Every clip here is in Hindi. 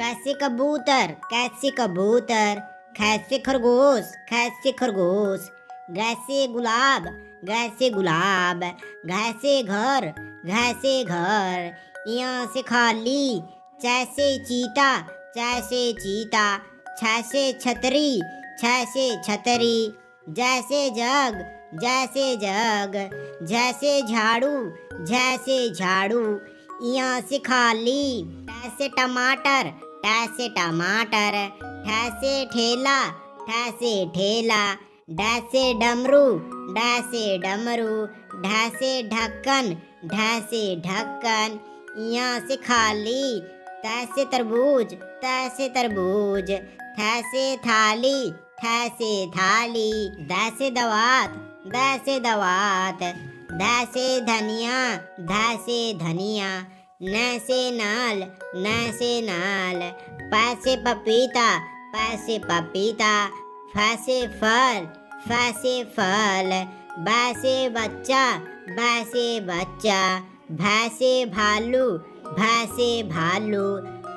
कैसे कबूतर कैसे कबूतर, खैसे खरगोश खैसे खरगोश, गैसे गुलाब गैसे गुलाब, घैसे घर घैसे घर, यहाँ से खाली जैसे चीता जैसे चीता, छैसे छतरी छैसे छतरी, जैसे जग जैसे जग, जैसे झाड़ू जैसे झाड़ू, यहाँ से खाली ऐसे टमाटर टैसे टमाटर, ठैसे ठेला ठैसे ठेला, डैसे डमरू डैसे डमरू, ढैसे ढक्कन ढैसे ढक्कन, यहाँ से खाली तैसे तरबूज तैसे तरबूज, थैसे थाली थैसे थाली, दैसे दवात दैसे दवात, दैसे धनिया धैसे धनिया, नैसे नाल नैसे नाल, पैसे पपीता पैसे पपीता, फैसे फल फैसे फल, बैसे बच्चा बैसे बच्चा, भैसे भालू भैसे भालू,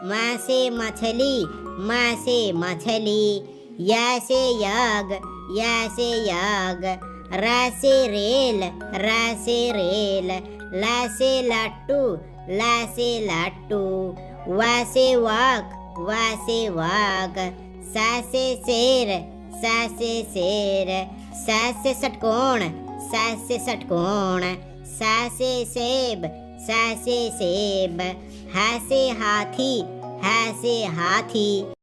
मैसे मछली मैसे मछली, यैसे यग यैसे यग, रैसे रेल रैसे रेल, लैसे लट्टू लैसे लट्टू, वैसे वाक वैसे वाक, सैसे शेर सैसे शेर, सैसे षटकोण सैसे षटकोण, सैसे सेब सैसे सेब, हैसे हाथी हैसे हाथी।